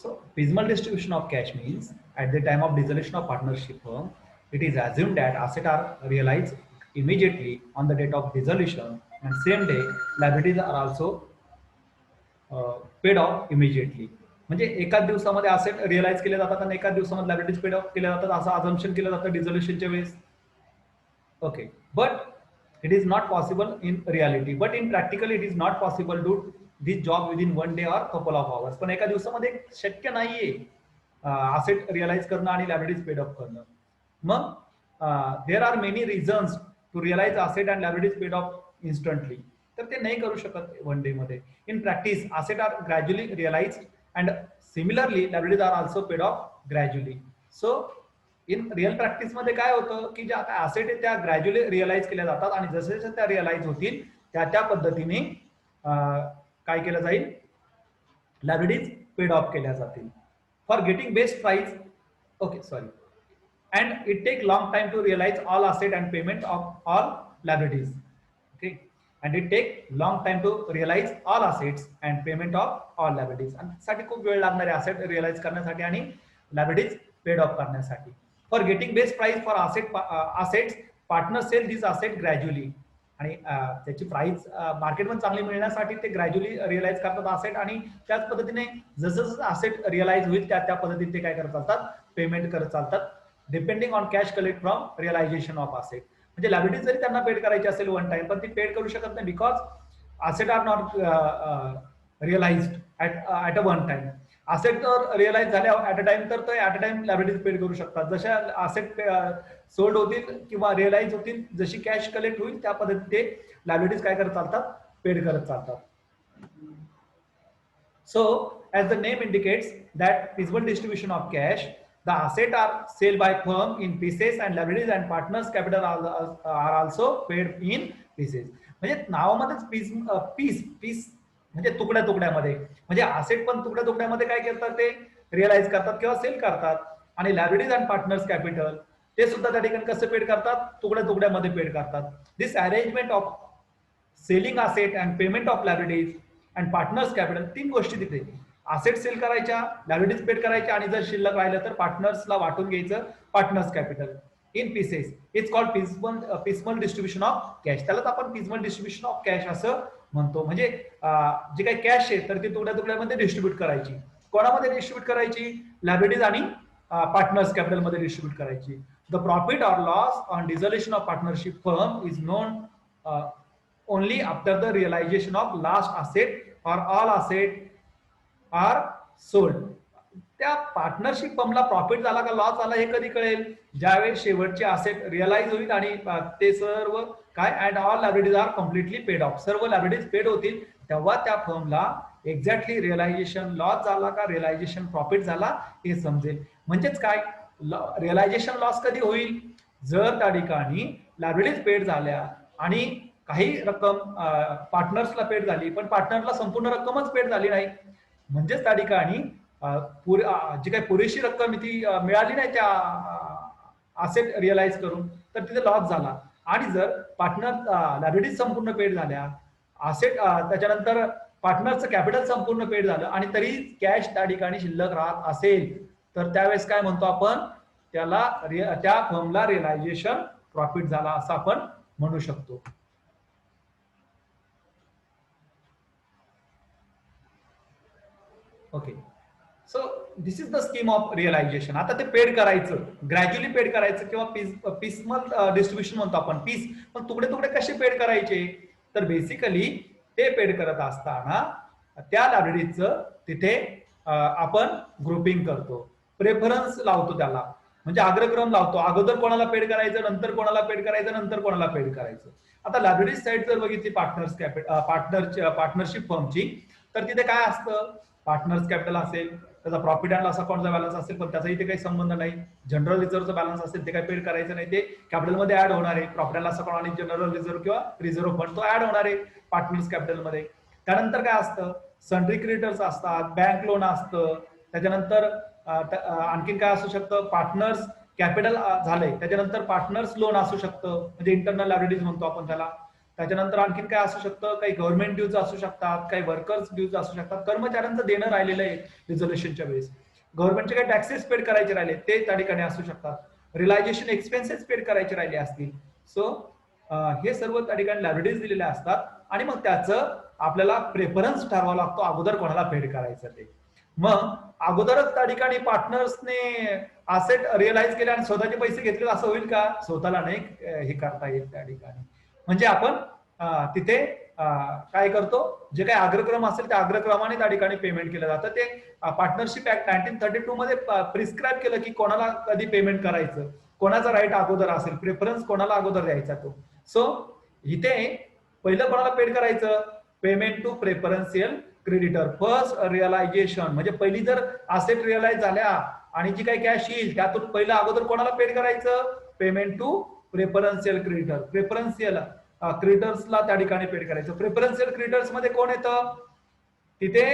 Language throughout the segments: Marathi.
So Pismal distribution of cash means at the time of dissolution of partnership firm, it is assumed that assets are realized immediately on the date of dissolution, and same day liabilities are also paid of immediately. म्हणजे एकाच दिवसामध्ये असेट रिअलाइज केले जातात आणि एकाच दिवसामध्ये लायबिलिटीज पेड ऑफ केल्या जातात असं अझम्पशन केलं जातं डिझोल्युशनच्या वेळेस. Okay, but it is not possible in reality. But in practically it is not possible do this job within 1 day or couple of hours. पण एका दिवसामध्ये शक्य नाहीये असेट रिअलाइज करणं आणि लायबिलिटीज पेड ऑफ करणं. मग there are many reasons to realise asset and liabilities paid off instantly. तर ते नाही करू शकत 1 डे मध्ये. In practice asset are gradually realise and similarly liabilities are also paid off gradually. So in real practice मध्ये काय होतं की ज्या आता ऍसेट आहेत त्या ग्रॅज्युअली रिअलाइज केल्या जातात आणि जसे जसे त्या रिअलाइज होतील त्या पद्धतीने काय केलं जाईल, लायबिलिटीज पेड ऑफ केल्या जातील. For getting best price, okay sorry, and it take long time to realize all asset and payment of all liabilities. Okay, and it take long time to realize all assets and payment of all liabilities. आणि साठी खूप वेळ लागणार आहे asset realize करण्यासाठी आणि liabilities paid off करण्यासाठी. For getting best price for assets, partners sell these assets gradually. आणि त्याची प्राइस मार्केटमध्ये चांगली मिळण्यासाठी ते ग्रॅज्युअली रिअलाइज करतात असेट आणि त्याच पद्धतीने जसं जसं असेट रिअलाइज होईल त्या पद्धतीने ते काय करत चालतात, पेमेंट करत चालतात depending on cash collect from realisation of asset. म्हणजे लायबिलिटी जरी त्यांना पेड करायची असेल 1 टाइम पण ती पेड करू शकत नाही because asset are not realised at a 1 time. Asset जर रिअलाइज झाले ॲट अ टाइम तर ते at a time liabilities paid करू शकतात. जशा असेट सोल्ड होतील किंवा रिअलाइज होतील, जशी कॅश कलेक्ट होईल त्या पद्धतीने ते लायबिलिटीज काय करत चालतात, पेड करत चालतात. So as the name indicates that feasible distribution of cash, the assets are sold by firm in pieces and liabilities and partners capital are also paid in pieces. म्हणजे नावामध्येच पीस म्हणजे तुकड्या तुकड्यामध्ये, म्हणजे असेट पण तुकड्या तुकड्यामध्ये काय करतात ते रिअलाइज करतात किंवा सेल करतात. आणि लायबिलिटीज अँड पार्टनर्स कॅपिटल ते सुद्धा त्या ठिकाणी कसं पेड करतात, तुकड्या तुकड्यामध्ये पेड करतात. This arrangement of selling asset and payment of liabilities and partners capital, 3 गोष्टी तिथे. असेट सेल करायच्या, लायबिलिटीज पेड करायच्या आणि जर शिल्लक राहिलं तर पार्टनर्सला वाटून घ्यायचं, partners capital in pieces. It's called piecemeal distribution of cash. त्यालाच आपण पिसमल डिस्ट्रीब्युशन ऑफ कॅश असं म्हणतो. म्हणजे जे काही कॅश आहे तर ती तुकड्या तुकड्यामध्ये डिस्ट्रीब्यूट करायची. कोणामध्ये डिस्ट्रीब्यूट करायची, लायबिलिटीज आणि पार्टनर्स कॅपिटल मध्ये डिस्ट्रीब्यूट करायची. The profit or loss on dissolution of partnership firm is non only after the realization of last asset or all asset are sold. त्या पार्टनरशिप फर्मला प्रॉफिट झाला का लॉस झाला हे कधी कळेल, ज्यावेळेस शेवटचे असेट रिअलाइज होईल आणि ते सर्व काय and all liabilities are completely paid off, सर्व लायबिलिटीज पेड होतील तेव्हा त्या फर्मला एक्झॅक्टली रिअलायझेशन लॉस झाला का रिअलायझेशन प्रॉफिट झाला हे समजेल. म्हणजेच काय, रिअलायझेशन लॉस कधी होईल, जर त्या ठिकाणी लायबिलिटीज पेड झाल्या आणि काही रक्कम पार्टनर्सला पेड झाली पण पार्टनरला संपूर्ण रक्कमच पेड झाली नाही, म्हणजेच त्या ठिकाणी जी काही पुरेशी रक्कम ती मिळाली नाही त्या असेट रिअलाइज करून, तर तिथे लॉस झाला. आणि जर पार्टनर लायबिलिटीज संपूर्ण पेड झाल्या, असेट त्याच्यानंतर पार्टनरचं कॅपिटल संपूर्ण पेड झालं आणि तरी कॅश त्या ठिकाणी शिल्लक राहत असेल तर त्यावेळेस काय म्हणतो आपण, त्याला त्या फर्मला रिअलायझेशन प्रॉफिट झाला असं आपण म्हणू शकतो. Okay, so this is the scheme of realisation. आता ते पेड करायचं, ग्रॅज्युअली पेड करायचं किंवा पिसमल डिस्ट्रीब्युशन म्हणतो आपण. पीस पण तुकडे तुकडे कसे पेड करायचे, तर बेसिकली ते पेड करत असताना त्या लायबिलिटीजचं तिथे आपण ग्रुपिंग करतो, प्रेफरन्स लावतो त्याला, म्हणजे अग्रक्रम लावतो. अगोदर कोणाला पेड करायचं, नंतर कोणाला पेड करायचं, नंतर कोणाला पेड करायचं. आता लायबिलिटीज साईड जर बघितली पार्टनरशिप फर्मची, तर तिथे काय असतं, पार्टनर्स कॅपिटल असेल, त्याचा प्रॉफिट अँड लॉस अकाउंटचा बॅलन्स असेल पण त्याचा इथे काही संबंध नाही. जनरल रिझर्व्हचा बॅलन्स असेल ते काही पेड करायचं नाही, ते कॅपिटलमध्ये ऍड होणार आहे. प्रॉफिट अँड लॉस अकाउंट आणि जनरल रिझर्व्ह किंवा रिझर्व्ह फंड तो ऍड होणार आहे पार्टनर्स कॅपिटलमध्ये. त्यानंतर काय असतं, सन्ड्री क्रेडिटर्स असतात, बँक लोन असतं, त्याच्यानंतर आणखीन काय असू शकतं, पार्टनर्स कॅपिटल झालंय त्याच्यानंतर पार्टनर्स लोन असू शकतं, म्हणजे इंटरनल लायबिलिटीज म्हणतो आपण त्याला. त्याच्यानंतर आणखीन काय असू शकतं, काही गव्हर्नमेंट ड्यूज असू शकतात, काही वर्कर्स ड्यूज असू शकतात, कर्मचाऱ्यांचं देणं राहिलेलं आहे रिझोल्युशनच्या वेळेस, गव्हर्नमेंटचे काही टॅक्सेस पेड करायचे राहिले ते त्या ठिकाणी असू शकतात, रिलायझेशन एक्सपेन्सेस पेड करायचे राहिले असतील. सो हे सर्व त्या ठिकाणी लायबिलिटीज दिलेल्या असतात आणि मग त्याचं आपल्याला प्रेफरन्स ठरवावा लागतो अगोदर कोणाला पेड करायचं ते. मग अगोदरच त्या ठिकाणी पार्टनर्सने असेट रिअलाइज केले आणि स्वतःचे पैसे घेतले असं होईल का? स्वतःला नाही हे करता येईल त्या ठिकाणी. म्हणजे आपण तिथे काय करतो, जे काही अग्रक्रम असेल त्या अग्रक्रमाने त्या ठिकाणी पेमेंट केलं जातं. ते पार्टनरशिप ऍक्ट 1932 मध्ये प्रिस्क्राईब केलं की कोणाला कधी पेमेंट करायचं, कोणाचा राईट अगोदर असेल, प्रेफरन्स कोणाला अगोदर द्यायचा तो. सो इथे पहिलं कोणाला पेड करायचं, payment to preferential creditor first realisation, म्हणजे पहिली जर असेट रिअलाइज झाल्या आणि जी काही कॅश येईल त्यातून पहिलं अगोदर कोणाला पेड करायचं, payment to preferential creditor. Preferential क्रेडिटर्सला त्या ठिकाणी पेड करायचं. प्रेफरन्शियल क्रेडिटर्स मध्ये कोण येतं, तिथे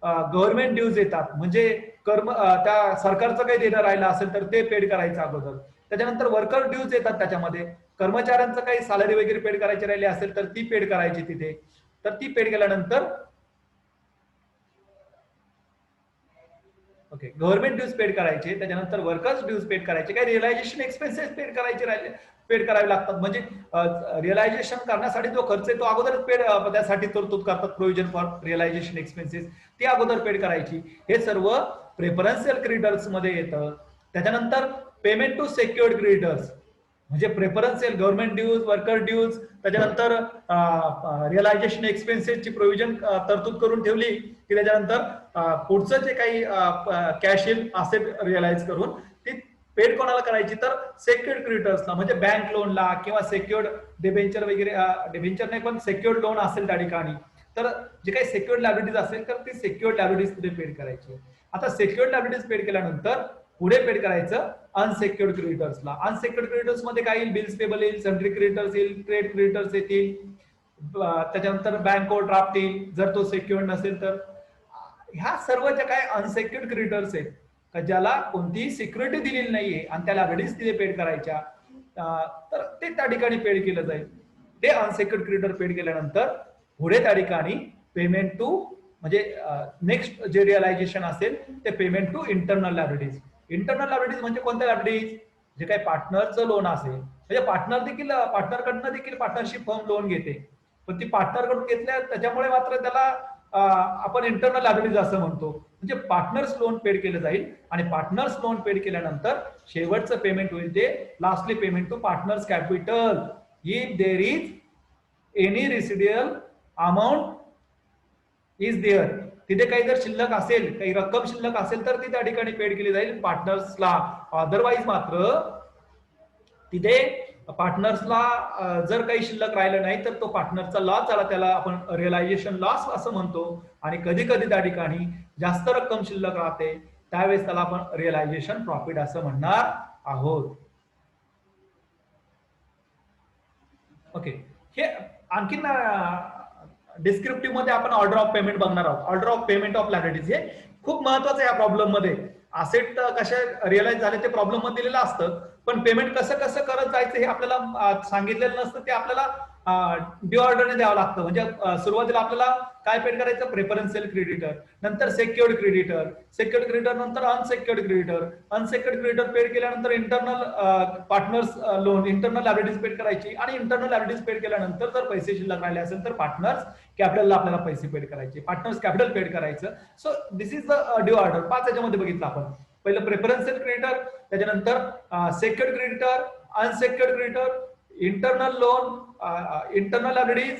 गव्हर्नमेंट ड्यूज येतात, म्हणजे त्या सरकारचं काही देणं राहिलं असेल तर ते पेड करायचं अगोदर. त्याच्यानंतर वर्कर ड्यूज येतात, त्याच्यामध्ये कर्मचाऱ्यांचं काही सॅलरी वगैरे पेड करायची राहिली असेल तर ती पेड करायची तिथे. तर ती पेड केल्यानंतर ओके, गव्हर्नमेंट ड्यूज पेड करायचे, त्याच्यानंतर वर्कर्स ड्यूज पेड करायचे, काही रिअलायझेशन एक्सपेन्सेस पेड करायचे राहिले, पेड करावे लागतात. म्हणजे रिअलायझेशन करण्यासाठी जो खर्च आहे तो अगोदरच पेड, त्यासाठी तरतूद करतात, प्रोव्हिजन फॉर रिअलायझेशन एक्सपेन्सेस, ती अगोदर पेड करायची. हे सर्व प्रेफरन्शियल क्रेडिटर्स मध्ये येतं. त्याच्यानंतर पेमेंट टू सेक्युअर्ड क्रेडिटर्स, म्हणजे preferential government dues, worker dues, त्याच्यानंतर रिअलायझेशन एक्सपेन्सेसची प्रोव्हिजन तरतूद करून ठेवली की त्याच्यानंतर पुढचं जे काही कॅश येईल असेट रिअलाइज करून ती पेड कोणाला करायची, तर सेक्युअर्ड क्रेडिटर्सला, म्हणजे बँक लोनला किंवा सेक्युअर्ड डिबेंचर वगैरे, डिबेंचर नाही पण सेक्युअर्ड लोन असेल त्या ठिकाणी, तर जे काही सेक्युअर्ड लायबिलिटीज असेल तर ती सेक्युअर्ड लायबिलिटीज तिथे पेड करायची. आता सेक्युअर्ड लायबिलिटीज पेड केल्यानंतर पुढे पेड करायचं अनसेक्युअर्ड क्रेडिटर्सला. अनसेक्युअर्ड क्रेडिटर्स मध्ये काय येईल, बिल्स पेबल येईल, सन्ड्री क्रेडिटर्स येईल, ट्रेड क्रेडिटर्स येतील, त्याच्यानंतर बँक ओव्हरड्राफ्ट येईल जर तो सेक्युअर्ड नसेल तर. ह्या सर्व ज्या काय अनसेक्युअर्ड क्रेडिटर्स आहेत का ज्याला कोणतीही सिक्युरिटी दिलेली नाहीये आणि त्या लायबिलिटीज तिथे पेड करायच्या, तर ते त्या ठिकाणी पेड केलं जाईल. ते अनसेक्युअर्ड क्रेडिटर पेड केल्यानंतर पुढे त्या ठिकाणी पेमेंट टू, म्हणजे नेक्स्ट जे रिअलायझेशन असेल ते payment to internal liabilities. Internal liabilities म्हणजे कोणत्या लायबिलिटीज, जे काही पार्टनरचं लोन असेल, म्हणजे पार्टनरकडनं देखील पार्टनरशिप फर्म लोन घेते, पण ती पार्टनरकडून घेतल्या त्याच्यामुळे मात्र त्याला आपण इंटरनल लायबिलिटीज असं म्हणतो. म्हणजे पार्टनर्स लोन पेड केलं जाईल आणि पार्टनर्स लोन पेड केल्यानंतर शेवटचं पेमेंट होईल ते lastly payment to partners capital. If there is any residual amount is there, तिथे काही जर शिल्लक असेल, काही रक्कम शिल्लक असेल तर ती त्या ठिकाणी पेड केली जाईल पार्टनर्सला. अदरवाईज मात्र तिथे पार्टनर्सला जर काही शिल्लक राहिलं नाही तर तो पार्टनरचा लॉस झाला, त्याला आपण रिअलायझेशन लॉस असं म्हणतो. आणि कधी कधी त्या ठिकाणी जास्त रक्कम शिल्लक राहते त्यावेळेस त्याला आपण रिअलायझेशन प्रॉफिट असं म्हणणार आहोत. ओके, हे आणखीन डिस्क्रिप्टिव्ह मध्ये आपण ऑर्डर ऑफ पेमेंट बघणार आहोत. Order of payment of liabilities हे खूप महत्वाचं आहे या प्रॉब्लेम मध्ये. असेट कशा रिअलाइज झाले ते प्रॉब्लेम मध्ये दिलेलं असतं, पण पेमेंट कसं कसं करत जायचं हे आपल्याला सांगितलेलं नसतं. ते आपल्याला ड्यू ऑर्डरने द्यावं लागतं. म्हणजे सुरुवातीला आपल्याला काय पेड करायचं, प्रेफरन्शियल क्रेडिटर, नंतर सेक्युअर्ड क्रेडिटर, सेक्युअर्ड क्रेडिटर नंतर unsecured creditor, unsecured creditor paid केल्यानंतर internal partners loan, internal liabilities paid करायची, आणि इंटरनल लायबिलिटीज पेड केल्यानंतर जर पैसे शिल्लक राहिले असेल तर पार्टनर्स कॅपिटलला आपल्याला पैसे पेड करायचे, पार्टनर्स कॅपिटल पेड करायचं. So this is the due order. 5 याच्यामध्ये बघितलं आपण. पहिलं प्रेफरन्शियल क्रेडिटर, त्याच्यानंतर secured creditor, unsecured creditor, internal loan, internal liabilities,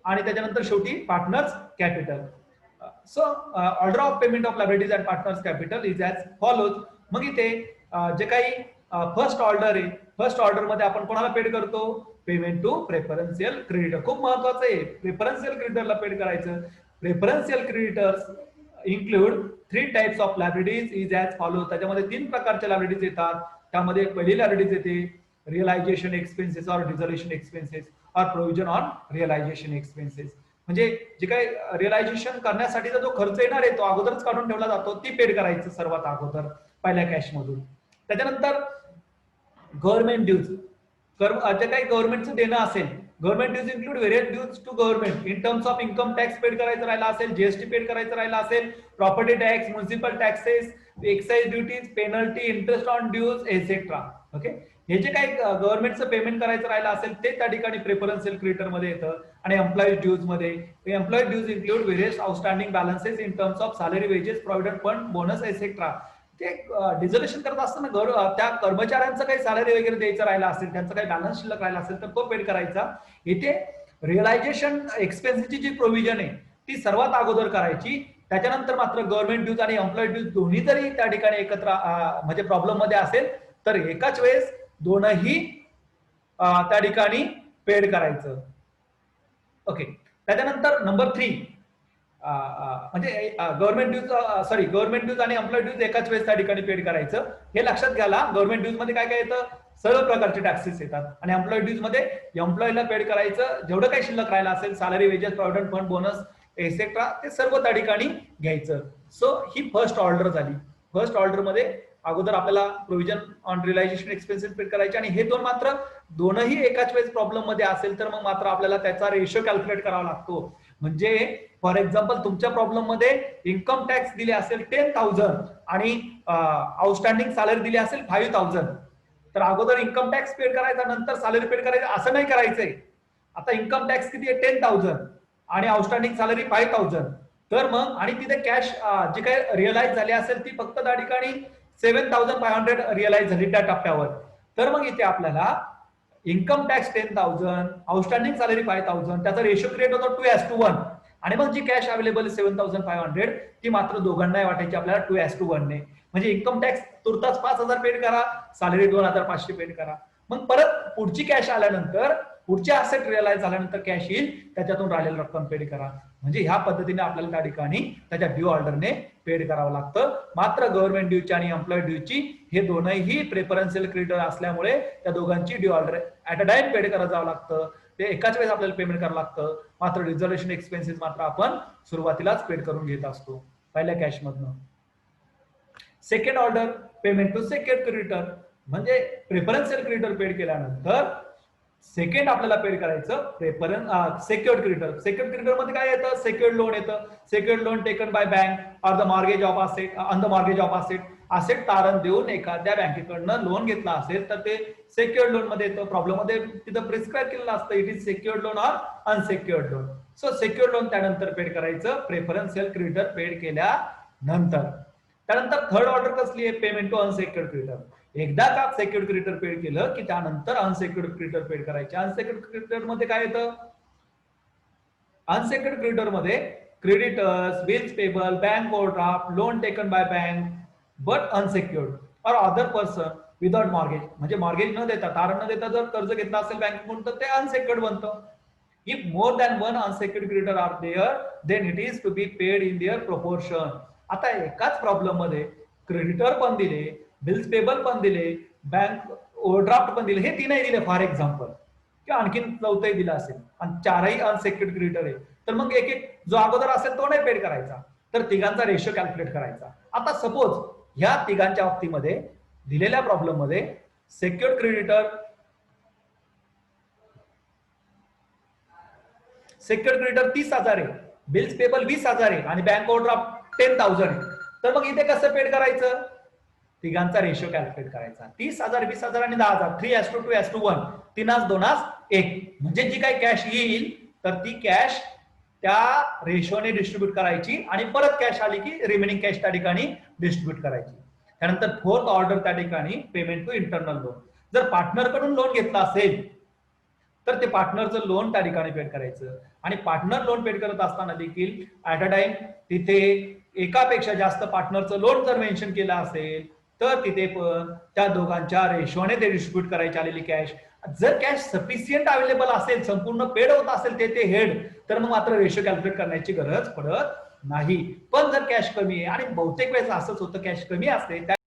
आणि त्याच्यानंतर शेवटी partners capital. So order of payment of liabilities and partners capital is as follows. मग इथे जे काही फर्स्ट ऑर्डर आहे, फर्स्ट ऑर्डर मध्ये आपण कोणाला पेड करतो, पेमेंट टू प्रेफरन्शियल क्रेडिटर. खूप महत्वाचं आहे, प्रेफरन्शियल क्रेडिटरला पेड करायचं. Preferential creditors include 3 types of liabilities is as follows. त्याच्यामध्ये 3 प्रकारच्या लायबिलिटीज येतात. त्यामध्ये पहिली लायबिलिटीज येते realisation expenses or dissolution expenses or provision on realisation expenses. म्हणजे जे काही रिअलायझेशन करण्यासाठीचा जो खर्च येणार आहे तो अगोदरच काढून ठेवला जातो, ती पेड करायचं सर्वात अगोदर पहिल्या कॅश मधून. त्याच्यानंतर गव्हर्नमेंट ड्यूज, जे काही गव्हर्नमेंटचं देणं असेल, government dues include various dues to government in terms of income tax paid करायचं राहिला असेल, जीएसटी पेड करायचं राहिला असेल, property tax, municipal taxes, excise duties, penalty, interest on dues etcetera. Okay, हे जे काही गव्हर्नमेंटचं पेमेंट करायचं राहिलं असेल ते त्या ठिकाणी प्रेफरन्शियल क्रेडिटर मध्ये येतं. आणि एम्प्लॉई ड्यूज मध्ये employee dues include various outstanding balances in terms of salary, wages, provident fund, bonus etcetera. ते डिझोल्युशन करत असताना त्या कर्मचाऱ्यांचं काही सॅलरी वगैरे द्यायचं राहिला असेल, त्यांचा काही बॅलन्स शिल्लक राहिला असेल तर तो पेड करायचा. इथे रिअलायझेशन एक्सपेन्सची जी प्रोव्हिजन आहे ती सर्वात अगोदर करायची. त्याच्यानंतर मात्र गव्हर्नमेंट ड्यूज आणि एम्प्लॉई ड्यूज दोन्ही जरी त्या ठिकाणी एकत्र म्हणजे प्रॉब्लेम मध्ये असेल तर एकाच वेळेस दोनही त्या ठिकाणी पेड करायचं. ओके, त्याच्यानंतर नंबर 3 म्हणजे गव्हर्नमेंट ड्यूज आणि एम्प्लॉई ड्यूज एकाच वेळेस त्या ठिकाणी पेड करायचं. हे लक्षात घ्याला, गव्हर्नमेंट ड्यूज मध्ये काय काय येतं, सर्व प्रकारचे टॅक्सेस येतात. आणि एम्प्लॉई ड्यूज मध्ये एम्प्लॉईला पेड करायचं जेवढं काही शिल्लक राहिलं असेल, salary, wages, provident fund, bonus etcetera, ते सर्व त्या ठिकाणी घ्यायचं. सो ही फर्स्ट ऑर्डर झाली. फर्स्ट ऑर्डर मध्ये अगोदर आपल्याला provision on realisation expenses paid करायचे आणि हे दोनही एकाच वेळेस प्रॉब्लेम मध्ये असेल तर मग मात्र आपल्याला त्याचा रेशो कॅल्क्युलेट करावा लागतो. म्हणजे फॉर एक्झाम्पल तुमच्या प्रॉब्लेम मध्ये इन्कम टॅक्स दिले असेल 10,000 आणि आउटस्टँडिंग सॅलरी दिली असेल 5,000, तर अगोदर इन्कम टॅक्स पेड करायचा नंतर सॅलरी पेड करायचं असं नाही करायचंय. आता इन्कम टॅक्स किती आहे 10,000 आणि आउटस्टँडिंग सॅलरी 5,000, तर मग आणि तिथे कॅश जी काही रिअलाइज झाली असेल ती फक्त त्या ठिकाणी 7,500 रिअलाइज झाली त्या टप्प्यावर. तर मग इथे आपल्याला इन्कम टॅक्स 10,000, आउटस्टँडिंग सॅलरी 5,000, त्याचा रेशो क्रिएट होतो 2:1 आणि मग जी कॅश अवेलेबल 7,500 ती मात्र दोघांनाही वाटायची आपल्याला 2:1 ने. म्हणजे इन्कम टॅक्स तुर्तास 5,000 पेड करा, सॅलरी 2,500 पेड करा. मग परत पुढची कॅश आल्यानंतर, पुढचे असेट रिअलाइज झाल्यानंतर कॅश येईल त्याच्यातून राहिलेली रक्कम पेड करा. म्हणजे ह्या पद्धतीने आपल्याला त्या ठिकाणी त्याच्या ड्यू ऑर्डरने पेड करावं लागतं. मात्र गव्हर्नमेंट ड्यूची आणि एम्प्लॉई ड्यूची हे दोनही प्रेफरन्शियल क्रेडिटर असल्यामुळे त्या दोघांची due order at a time paid करत जावं लागतं. ते एकाच वेळेस आपल्याला पेमेंट करावं लागतं. मात्र रिझर्वेशन एक्सपेन्सेस मात्र आपण सुरुवातीलाच पेड करून घेत असतो पहिल्या कॅश मधनं. Second order payment to secured creditor, म्हणजे प्रेफरन्शियल क्रेडिटर पेड केल्यानंतर सेकंड आपल्याला पेड करायचं सेक्युर्ड क्रेडिटर. सेक्युर्ड क्रेडिटर मध्ये काय येतं, सेक्युर्ड लोन येतं. Secured loan taken by bank or the mortgage of asset, on the mortgage of asset. Asset तारण देऊन एखाद्या बँकेकडनं लोन घेतला असेल तर ते सेक्युर्ड लोन मध्ये येतं. प्रॉब्लेम मध्ये तिथं प्रिस्क्राईब केलेलं असतं it is secured loan or unsecured loan. So secured loan त्यानंतर पेड करायचं प्रेफरन्शियल क्रेडिटर पेड केल्यानंतर. त्यानंतर थर्ड ऑर्डर कसली आहे, पेमेंट टू अनसेक्युर्ड क्रेडिटर. एकदा का सेक्युर्ड क्रेडिटर पेड केलं की त्यानंतर अनसेक्युर्ड क्रेडिटर पेड करायचे. अनसेक्युर्ड क्रेडिटर मध्ये काय येतं, अनसेक्युर्ड क्रेडिटर मध्ये creditors, bills payable, bank overdraft, loan taken by bank but unsecured or other person without mortgage. म्हणजे मॉर्गेज न देता, तारण न देता जर कर्ज घेतला असेल बँकेकडून तर ते अनसेक्युर्ड बनतं. If more than one unsecured creditor are there then it is to be paid in their proportion. आता एकाच प्रॉब्लेम मध्ये क्रेडिटर पण दिले, बिल्स पेबल पण दिले, बँक ओव्हरड्राफ्ट पण दिले, हे तीनही दिले फॉर एक्झाम्पल, किंवा आणखीन चौथंही दिलं असेल आणि चारही अनसेक्युर्ड क्रेडिटर आहे, तर मग एक एक जो अगोदर असेल तो नाही पेड करायचा, तर तिघांचा रेशो कॅल्क्युलेट करायचा. आता सपोज ह्या तिघांच्या बाबतीमध्ये दिलेल्या प्रॉब्लेम मध्ये सेक्युर्ड क्रेडिटर सेक्युर्ड क्रेडिटर 30,000 आहे, बिल्स पेबल 20,000 आहे आणि बँक ओव्हरड्राफ्ट 10,000 आहे. तर मग इथे कसं पेड करायचं, तिघांचा रेशो कॅल्क्युलेट करायचा. 30,000, 20,000 आणि 10,000, 3:2:1, 3:1. म्हणजे जी काही कॅश येईल तर ती कॅश त्या रेशोने डिस्ट्रीब्यूट करायची आणि परत कॅश आली की रिमेनिंग कॅश त्या ठिकाणी डिस्ट्रीब्यूट करायची. त्यानंतर फोर्थ ऑर्डर त्या ठिकाणी पेमेंट टू इंटरनल लोन. जर पार्टनर कडून लोन घेतला असेल तर ते पार्टनरचं लोन त्या ठिकाणी पेड करायचं. आणि पार्टनर लोन पेड करत असताना देखील ऍट अ टाइम तिथे एकापेक्षा जास्त पार्टनरचं लोन जर मेन्शन केलं असेल तर तिथे पण त्या दोघांच्या रेशोने ते डिस्ट्रीब्यूट करायची आलेली कॅश. जर कॅश सफिशियंट अवेलेबल असेल, संपूर्ण पेड होत असेल ते हेड, तर मग मात्र रेशो कॅल्क्युलेट करण्याची गरज पडत नाही. पण जर कॅश कमी आहे, आणि बहुतेक वेळेस असंच होतं, कॅश कमी असते